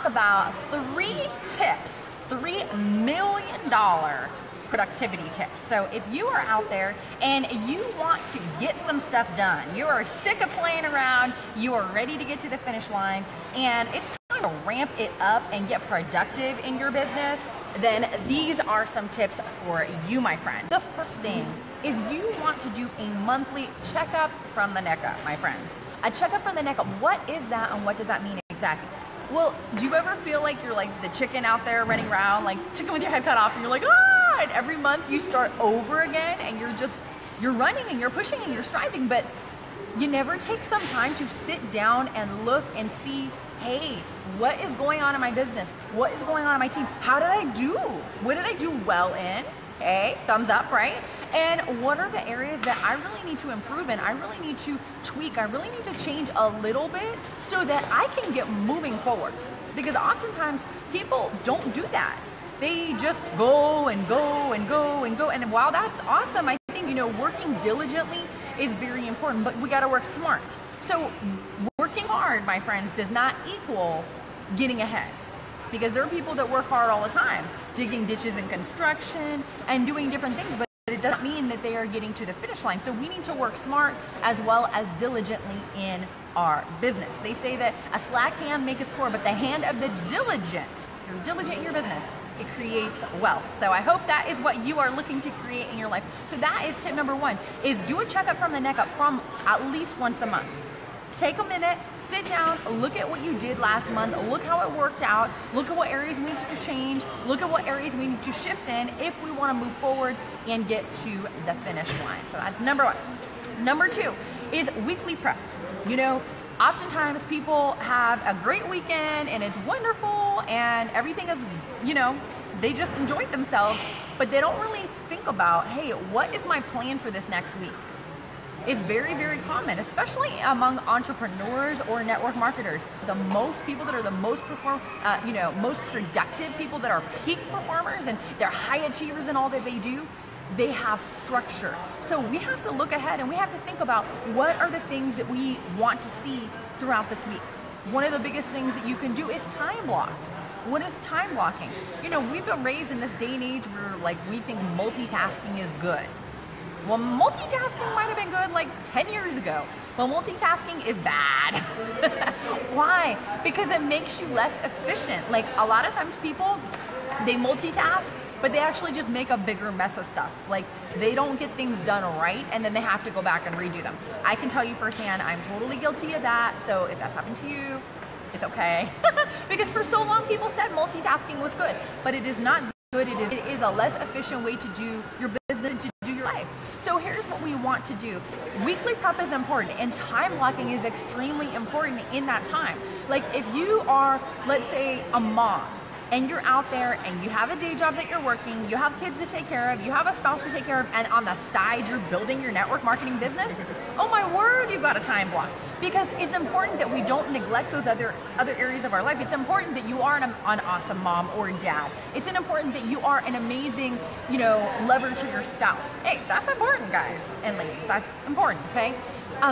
talk about 3 million productivity tips. So if you are out there and you want to get some stuff done, you are sick of playing around, you are ready to get to the finish line, and it's time to ramp it up and get productive in your business, then these are some tips for you, my friend. The first thing is you want to do a monthly checkup from the neck up, my friends. A checkup from the neck up, what is that and what does that mean exactly? Well, do you ever feel like you're like the chicken out there running around, like chicken with your head cut off, and you're like, ah, and every month you start over again and you're running and you're pushing and you're striving, but you never take some time to sit down and look and see, hey, what is going on in my business? What is going on in my team? How did I do? What did I do well in? Hey, thumbs up, right? And what are the areas that I really need to improve in? I really need to tweak. I really need to change a little bit so that I can get moving forward. Because oftentimes people don't do that. They just go and go and go and go. And while that's awesome, I think, working diligently is very important, but we got to work smart. So working hard, my friends, does not equal getting ahead. Because there are people that work hard all the time, digging ditches in construction and doing different things, but it doesn't mean that they are getting to the finish line. So we need to work smart as well as diligently in our business. They say that a slack hand maketh poor, but the hand of the diligent, you're diligent in your business, it creates wealth. So I hope that is what you are looking to create in your life. So that is tip number 1, is do a checkup from the neck up from at least once a month. Take a minute, sit down, look at what you did last month, look how it worked out, look at what areas we need to change, look at what areas we need to shift in if we want to move forward and get to the finish line. So that's number 1. Number 2 is weekly prep. Oftentimes people have a great weekend and it's wonderful and everything is, they just enjoyed themselves, but they don't really think about, hey, what is my plan for this next week? It's very, very common, especially among entrepreneurs or network marketers. The most people that are the most most productive people that are peak performers and they're high achievers in all that they do, they have structure. So we have to look ahead and we have to think about what are the things that we want to see throughout this week. One of the biggest things that you can do is time block. What is time blocking? We've been raised in this day and age where we think multitasking is good. Well, multitasking might have been good 10 years ago, but multitasking is bad. Why? Because it makes you less efficient. A lot of times people, they multitask, but they actually just make a bigger mess of stuff. They don't get things done right, and then they have to go back and redo them. I can tell you firsthand, I'm totally guilty of that, so if that's happened to you, it's okay. Because for so long, people said multitasking was good, but it is not good. It is a less efficient way to do your business and to do your life. So here's what we want to do. Weekly prep is important, and time blocking is extremely important in that time. If you are, let's say, a mom, and you're out there and you have a day job that you're working, you have kids to take care of, you have a spouse to take care of, and on the side you're building your network marketing business, oh my word, you've got a time block. Because it's important that we don't neglect those other areas of our life. It's important that you are an awesome mom or dad. It's important that you are an amazing, lover to your spouse. Hey, that's important, guys and ladies. That's important, okay?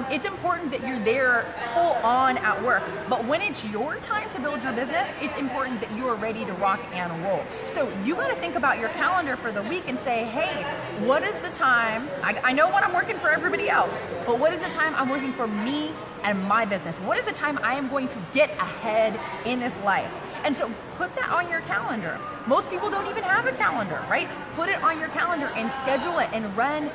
It's important that you're there full on at work, but when it's your time to build your business, it's important that you are ready to rock and roll. So you got to think about your calendar for the week and say, hey, what is the time? I know what I'm working for everybody else, but what is the time I'm working for me and my business? What is the time I am going to get ahead in this life? And so put that on your calendar. Most people don't even have a calendar, right? Put it on your calendar and schedule it and run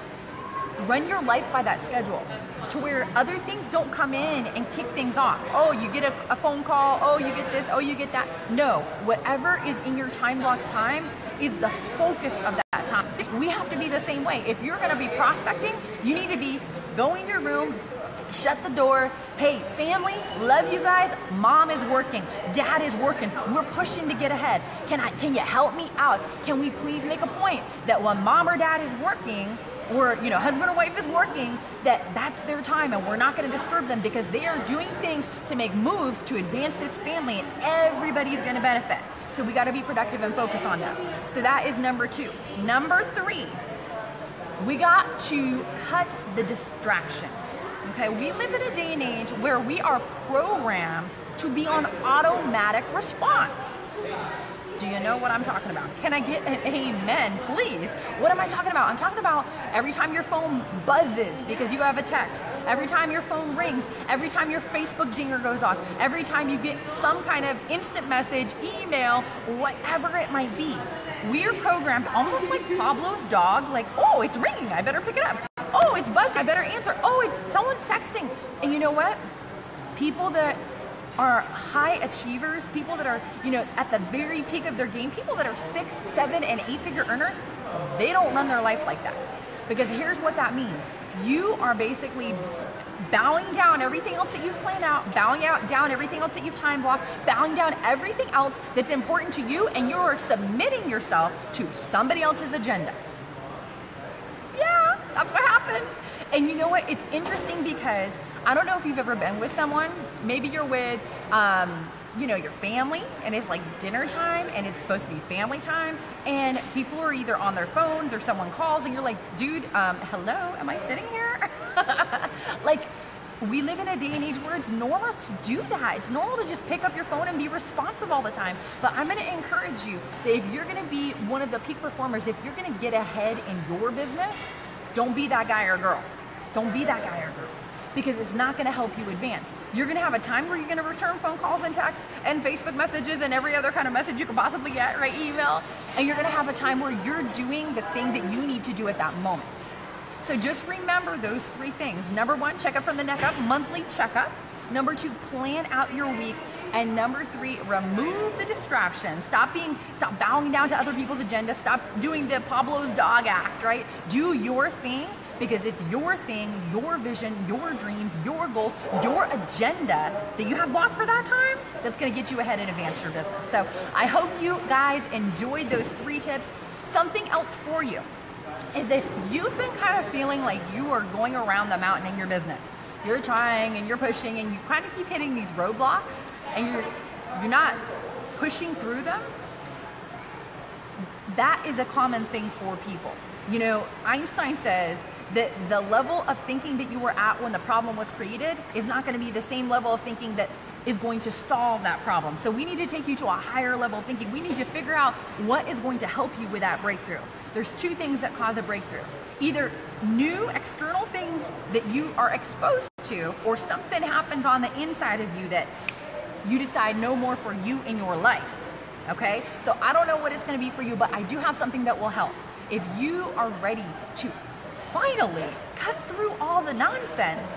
your life by that schedule to where other things don't come in and kick things off. Oh, you get a phone call. Oh, you get this. Oh, you get that. No, whatever is in your time block time is the focus of that time. We have to be the same way. If you're going to be prospecting, you need to be going to your room, shut the door. Hey, family, love you guys. Mom is working. Dad is working. We're pushing to get ahead. Can you help me out? Can we please make a point that when mom or dad is working, or husband or wife is working, that's their time and we're not going to disturb them because they are doing things to make moves to advance this family and everybody's going to benefit. So we got to be productive and focus on that. So that is number 2. Number 3, we got to cut the distractions. Okay, we live in a day and age where we are programmed to be on automatic response. Do you know what I'm talking about? Can I get an amen, please? What am I talking about? I'm talking about every time your phone buzzes because you have a text, every time your phone rings, every time your Facebook dinger goes off, every time you get some kind of instant message, email, whatever it might be. We're programmed almost like Pablo's dog, like, oh, it's ringing, I better pick it up. Oh, it's buzzing, I better answer. Oh, it's someone's texting. And you know what? People that are high achievers, people that are, at the very peak of their game, people that are 6, 7, and 8-figure earners, they don't run their life like that. Because here's what that means. You are basically bowing down everything else that you've planned out, bowing down everything else that you've time blocked, bowing down everything else that's important to you, and you're submitting yourself to somebody else's agenda. Yeah, that's what happens. And you know what? It's interesting because I don't know if you've ever been with someone, maybe you're with, your family, and it's like dinner time, and it's supposed to be family time, and people are either on their phones or someone calls, and you're like, dude, hello, am I sitting here? Like, we live in a day and age where it's normal to do that. It's normal to just pick up your phone and be responsive all the time. But I'm gonna encourage you that if you're gonna be one of the peak performers, if you're gonna get ahead in your business, don't be that guy or girl. Don't be that guy or girl, because it's not gonna help you advance. You're gonna have a time where you're gonna return phone calls and texts and Facebook messages and every other kind of message you could possibly get, right? Email. And you're gonna have a time where you're doing the thing that you need to do at that moment. So just remember those 3 things. Number 1, check up from the neck up, monthly checkup. Number 2, plan out your week. And number 3, remove the distractions. Stop bowing down to other people's agenda. Stop doing the Pablo's dog act, right? Do your thing, because it's your thing, your vision, your dreams, your goals, your agenda that you have blocked for that time that's gonna get you ahead and advance your business. So I hope you guys enjoyed those 3 tips. Something else for you is if you've been kind of feeling like you are going around the mountain in your business, you're trying and you're pushing and you kind of keep hitting these roadblocks and you're not pushing through them, that is a common thing for people. Einstein says that the level of thinking that you were at when the problem was created is not going to be the same level of thinking that is going to solve that problem. So we need to take you to a higher level of thinking. We need to figure out what is going to help you with that breakthrough. There's 2 things that cause a breakthrough. Either new external things that you are exposed to, or something happens on the inside of you that you decide no more for you in your life, okay? So I don't know what it's gonna be for you, but I do have something that will help. If you are ready to finally cut through all the nonsense,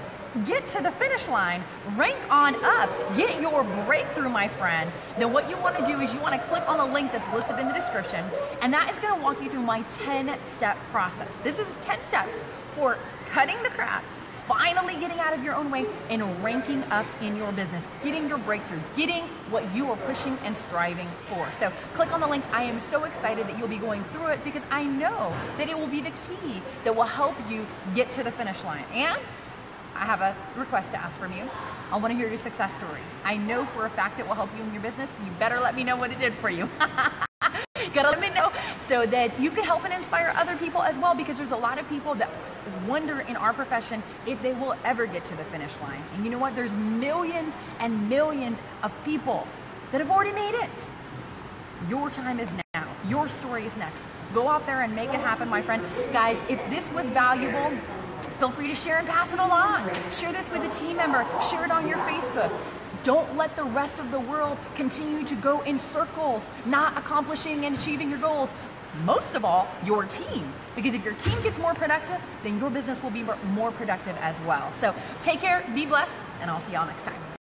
get to the finish line, rank on up, get your breakthrough, my friend, then what you want to do is you want to click on the link that's listed in the description, and that is going to walk you through my 10-step process. This is 10 steps for cutting the crap, finally getting out of your own way, and ranking up in your business, getting your breakthrough, getting what you are pushing and striving for. So click on the link. I am so excited that you'll be going through it, because I know that it will be the key that will help you get to the finish line. And I have a request to ask from you. I want to hear your success story. I know for a fact it will help you in your business. You better let me know what it did for you. Gotta let me know so that you can help and inspire other people as well, because there's a lot of people that wonder in our profession if they will ever get to the finish line. And you know what? There's millions and millions of people that have already made it. Your time is now. Your story is next. Go out there and make it happen, my friend. Guys, if this was valuable, feel free to share and pass it along. Share this with a team member. Share it on your Facebook. Don't let the rest of the world continue to go in circles, not accomplishing and achieving your goals. Most of all, your team. Because if your team gets more productive, then your business will be more productive as well. So take care, be blessed, and I'll see y'all next time.